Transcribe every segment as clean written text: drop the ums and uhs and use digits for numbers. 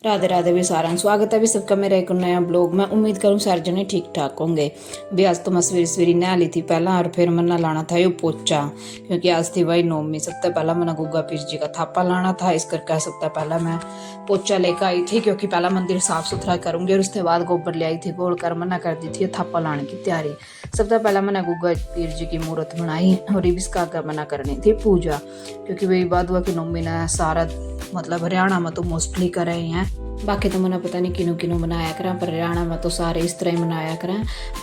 राधे राधे भी सारा स्वागत है भी सबका मेरा एक नया ब्लॉग में। उम्मीद करूँ सारे जने ठीक ठाक होंगे। भी आज तो मैं सवेरे सवेरे नहा ली थी पहला, और फिर मैंने लाना था ये पोचा, क्योंकि आज थी भाई नौमी। सबसे पहला मैंने गुग्गा पीर जी का थापा लाना था, इस करके सबसे पहला मैं पोचा लेकर आई थी, क्योंकि पहला मंदिर साफ सुथरा करूंगी और उसके बाद गोबर ले आई थी बोल कर मना कर दी थी थापा लाने की तैयारी। सबसे पहला मैंने गुग्गा पीर जी की मूर्त बनाई और इसका का मना करनी थी पूजा, क्योंकि वही बात हुआ कि नौमी ने सारा मतलब हरियाणा में तो मोस्टली कर रहे हैं, बाकी तो मैंने पता नहीं किनों किनों बनाया करा, पर हरियाणा में तो सारे इस तरह ही मनाया करा।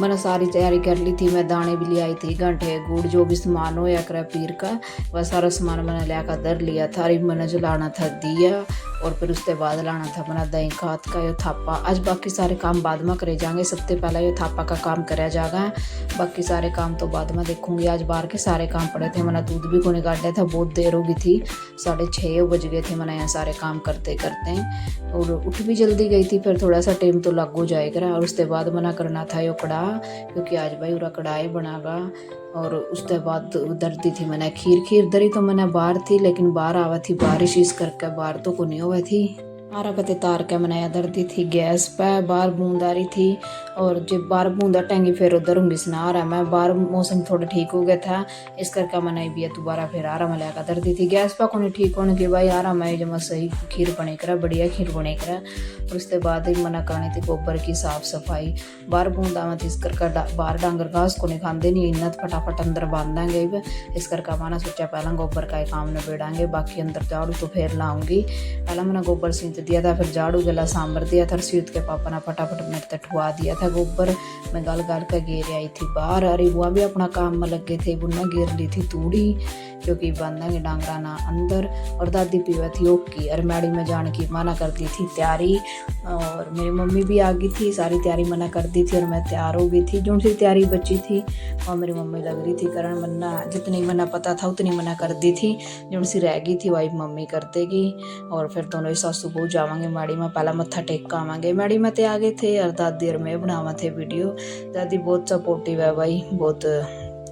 मैंने सारी तैयारी कर ली थी, मैं दाने भी ले आई थी, घंटे गुड़ जो भी सामान होया करा पीर का, वह सारा सामान मैंने लेकर दर लिया था। मैंने जलाना था दिया और फिर उसके बाद लाना था अपना दही खात का ये थापा। आज बाकी सारे काम बाद में करे जाएंगे, सबसे पहला ये थापा का काम कराया जाएगा, बाकी सारे काम तो बाद में देखूंगी। आज बाहर के सारे काम पड़े थे, मैंने दूध भी को निकाला था, बहुत देर हो गई थी, 6:30 बज गए थे मैंने यहाँ सारे काम करते करते, और उठ भी जल्दी गई थी, फिर थोड़ा सा टाइम तो लग हो जाएगा। और उसके बाद मना करना था यो कड़ा, क्योंकि आज भाई पूरा कढ़ाई बनागा। और उसके बाद दर्दी थी मैंने खीर दरी, तो मैंने बाहर थी, लेकिन बाहर आवा थी बारिश, इस करके बाहर तो को नहीं हुआ थी। आरा पते तार के बनाया दर्दी थी गैस पे, बाहर बूंद आ रही थी, और जब बाहर बूंदा टेंगी फिर उधर होंगी सुना रहा मैं। बाहर मौसम थोड़ा ठीक हो गया था, इस करके मैंने भी दोबारा फिर आरा में लेकर दर्दी थी गैस पर को नहीं ठीक होने के भाई आरा में जब सही खीर बने करा, बढ़िया खीर बने करा। और उसके बाद ही मना करनी थी गोबर की साफ सफाई। बाहर बूंदा में इस करके बाहर डांगर घास को नहीं खाते नहीं, इन्ना फटाफट अंदर बांध देंगे, इस करके मैंने सोचा पहला गोबर का काम निबेड़ांगे, बाकी अंदर झाड़ू तो फिर लाऊंगी। पहला मैंने गोबर सींच दिया था, फिर झाड़ू गला सांबर दिया था, रसीद के पापा ने फटाफट मेरे तक ठुआ दिया था गोबर। मैं गल गल कर घेर आई थी बाहर, अरे बुआ भी अपना काम में लगे थे, बुना घेर ली थी तूड़ी, क्योंकि बांधेंगे डांगरा ना अंदर। और दादी पीवा थी ओकी, और मैडी में जाने की मना कर दी थी तैयारी, और मेरी मम्मी भी आ गई थी, सारी तैयारी मना कर दी थी, और मैं तैयार हो गई थी। जो सी तैयारी बची थी और मेरी मम्मी लग रही थी करण, मन्ना जितनी मना पता था उतनी मना कर दी थी, जो सी रह गई थी वही मम्मी कर देगी। और फिर दोनों सासू बहू जावांगे मैडी में, पहला मत्था टेक का आवांगे। मैडी में ते आ गए थे, और दादी और मैं बनावा थे वीडियो। दादी बहुत सपोर्टिव है भाई, बहुत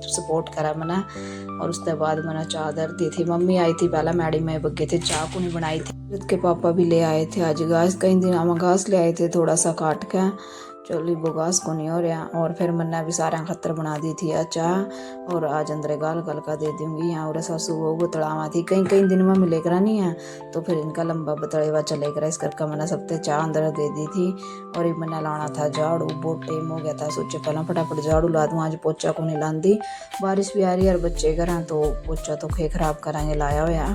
सपोर्ट करा मना। और उसके बाद मैंने चाह दर दी थी, मम्मी आई थी पहला मैडी में बगे थे, चाह को नहीं बनाई थी, के पापा भी ले आए थे आज घास, कई दिन हम घास ले आए थे थोड़ा सा काट के, चोली बोगास को नहीं हो रहा। और फिर मन्ना भी सारा खतर बना दी थी चाह, और आज अंदर गाल गल का दे दूंगी यहाँ। और सासू वो बतड़ावा थी, कई कई दिन में मिले करा नहीं है, तो फिर इनका लंबा बतड़े हुआ चले करा, इस करके मैंने सबसे चाह अंदर दे दी थी। और एक मैंने लाना था झाड़ू, बहुत टाइम हो गया था, सोचे पहला फटाफट झाड़ू ला दूँ, आज पोचा को नहीं लादी, बारिश भी आ रही है और बच्चे घर तो पोचा तो खे खराब कराएंगे लाया होया।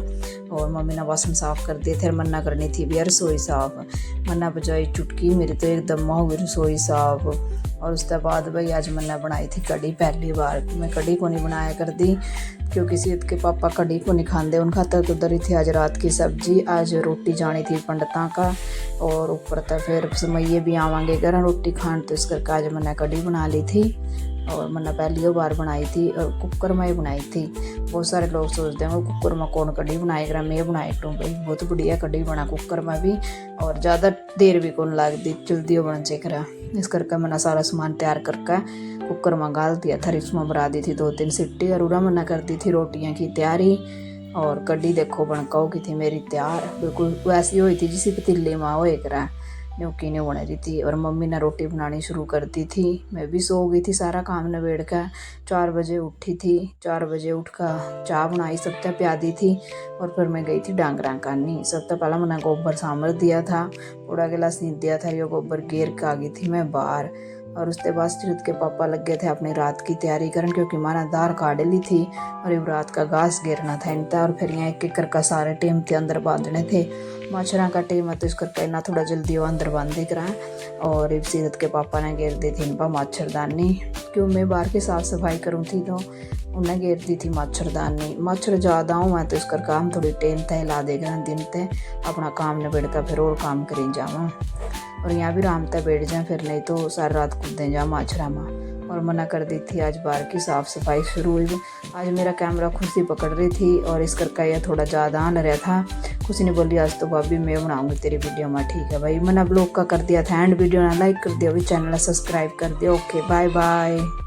और मम्मी ने बासन साफ कर दिए थे, मन्ना करनी थी भी रसोई साफ, मन्ना बजाई चुटकी, मेरी तो एकदम हो गई रसोई साफ। और उसके बाद भाई आज मैंने बनाई थी कढ़ी, पहली बार मैं कढ़ी को नहीं बनाया कर दी, क्योंकि सीत के पापा कढ़ी को नहीं खाते, उनका तो उधर ही थी आज रात की सब्जी, आज रोटी जानी थी पंडिता का, और ऊपर तक फिर समैये भी आवांगे घर रोटी खान, तो इस करके आज मैंने कढ़ी बना ली थी। और मैंने पहली बार बनाई थी, और कुकर में ही बनाई थी। बहुत सारे लोग सोचते हैं कुकर में कौन कढ़ी बनाएगा, मैं बनाई टूँ भाई, बहुत बढ़िया कढ़ी बना कुकर में भी, और ज़्यादा देर भी कौन लगती, जल्दी बन से करा। इस करके मैंने सारा सामान तैयार करके कुकर में गाल दिया था, इसमें भरा दी थी 2-3 सीटी, और उरा मना कर दी थी रोटियां की तैयारी। और कढ़ी देखो बनका होगी थी मेरी तैयार, बिल्कुल वैसी हुई थी जिसी पतीले में होए करा न्योकी ने बन रही थी। और मम्मी ने रोटी बनानी शुरू कर दी थी, मैं भी सो गई थी, सारा काम निबेड़ कर 4 बजे उठी थी। 4 बजे उठ कर चाय बनाई, सबसे प्या दी थी, और फिर मैं गई थी डांगरा करनी। सबसे पहला मैंने गोबर सांभर दिया था, पूरा गिलास नींद दिया था, ये गोबर घेर के आ गई थी मैं बाहर। और उसके बाद सीरत के पापा लग गए थे अपनी रात की तैयारी करन, क्योंकि माना दार काट ली थी और ये रात का घास घेरना था इनका। और फिर यहाँ एक एक करके सारे टेम थे अंदर बांधने थे, मच्छरों का टेम है तो इस करके ना थोड़ा जल्दी वो अंदर बांध दिख रहा है। और सीरत के पापा ने घेर दी थी इनका मच्छरदानी, क्यों मैं बाहर की साफ सफाई करूँ थी तो उन्हें घेर दी थी मच्छरदानी। मच्छर ज़्यादा हूँ मैं तो इसका काम थोड़ी टेम तय ला देगा दिन ते अपना काम निबेड़ कर फिर और काम करी जावा, और यहाँ भी राम तक बैठ जाए, फिर नहीं तो सारी रात कूदें जा मच्छरा में। और मना कर दी थी आज बाहर की साफ़ सफाई शुरू हुई। आज मेरा कैमरा खुशी पकड़ रही थी, और इस करके यह थोड़ा ज़्यादा आन रहा था। खुशी ने बोली आज तो भाभी मैं बनाऊंगी तेरी वीडियो में, ठीक है भाई। मैंने ब्लॉग का कर दिया था एंड, वीडियो ना लाइक कर दिया, भी चैनल सब्सक्राइब कर दिया। Okay bye bye.